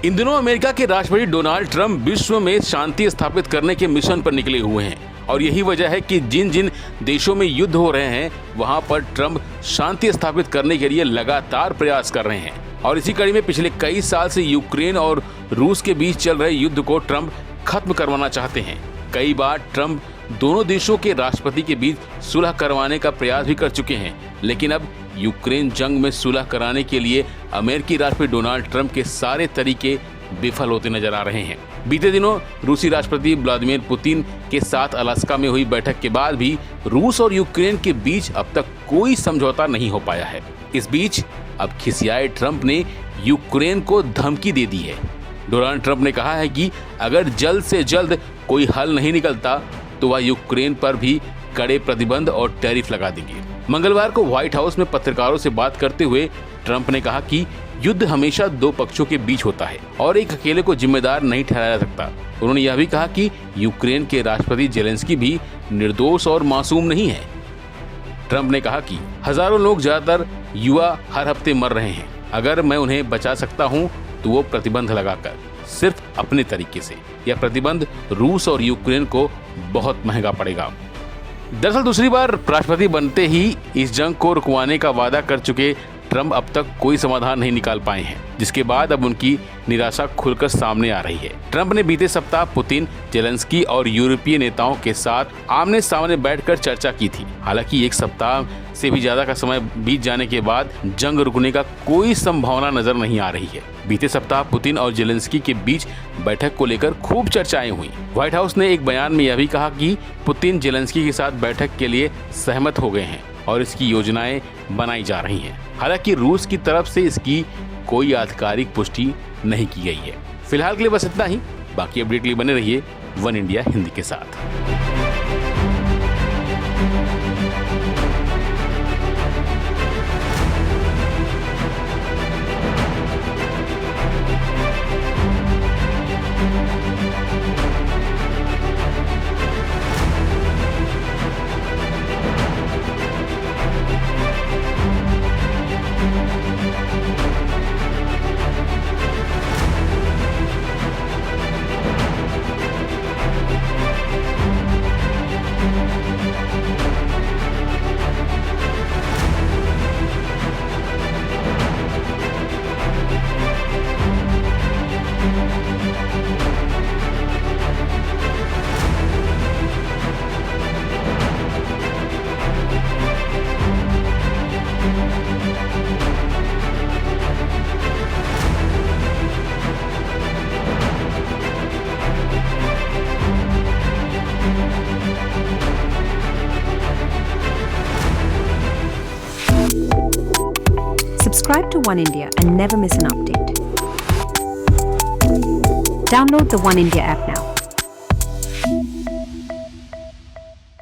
इन दिनों अमेरिका के राष्ट्रपति डोनाल्ड ट्रंप विश्व में शांति स्थापित करने के मिशन पर निकले हुए हैं और यही वजह है कि जिन जिन देशों में युद्ध हो रहे हैं वहां पर ट्रंप शांति स्थापित करने के लिए लगातार प्रयास कर रहे हैं। और इसी कड़ी में पिछले कई साल से यूक्रेन और रूस के बीच चल रहे युद्ध को ट्रंप खत्म करवाना चाहते हैं। कई बार ट्रंप दोनों देशों के राष्ट्रपति के बीच सुलह करवाने का प्रयास भी कर चुके हैं, लेकिन अब यूक्रेन जंग में सुलह कराने के लिए अमेरिकी राष्ट्रपति डोनाल्ड ट्रंप के सारे तरीके विफल होते नजर आ रहे हैं। बीते दिनों रूसी राष्ट्रपति व्लादिमीर पुतिन के साथ अलास्का में हुई बैठक के बाद भी रूस और यूक्रेन के बीच अब तक कोई समझौता नहीं हो पाया है। इस बीच अब खिसियाए ट्रंप ने यूक्रेन को धमकी दे दी है। डोनाल्ड ट्रंप ने कहा है कि अगर जल्द से जल्द कोई हल नहीं निकलता तो वह यूक्रेन पर भी कड़े प्रतिबंध और टैरिफ लगा देंगे। मंगलवार को व्हाइट हाउस में पत्रकारों से बात करते हुए ट्रंप ने कहा कि युद्ध हमेशा दो पक्षों के बीच होता है और एक अकेले को जिम्मेदार नहीं ठहराया जा सकता। उन्होंने यह भी कहा कि यूक्रेन के राष्ट्रपति जेलेंस्की भी निर्दोष और मासूम नहीं है। ट्रंप ने कहा कि हजारों लोग, ज्यादातर युवा, हर हफ्ते मर रहे हैं। अगर मैं उन्हें बचा सकता हूं तो वो प्रतिबंध लगाकर, सिर्फ अपने तरीके से। यह प्रतिबंध रूस और यूक्रेन को बहुत महंगा पड़ेगा। दरअसल दूसरी बार राष्ट्रपति बनते ही इस जंग को रुकवाने का वादा कर चुके ट्रंप अब तक कोई समाधान नहीं निकाल पाए हैं, जिसके बाद अब उनकी निराशा खुलकर सामने आ रही है। ट्रंप ने बीते सप्ताह पुतिन, जेलेंस्की और यूरोपीय नेताओं के साथ आमने सामने बैठकर चर्चा की थी। हालांकि एक सप्ताह से भी ज्यादा का समय बीत जाने के बाद जंग रुकने का कोई संभावना नजर नहीं आ रही है। बीते सप्ताह पुतिन और जेलेंस्की के बीच बैठक को लेकर खूब चर्चाएं हुई। व्हाइट हाउस ने एक बयान में यह भी कहा कि पुतिन जेलेंस्की के साथ बैठक के लिए सहमत हो गए हैं और इसकी योजनाएं बनाई जा रही हैं। हालांकि रूस की तरफ से इसकी कोई आधिकारिक पुष्टि नहीं की गई है। फिलहाल के लिए बस इतना ही। बाकी अपडेट के लिए बने रहिए वन इंडिया हिंदी के साथ। Subscribe to One India and never miss an update. Download the One India app now.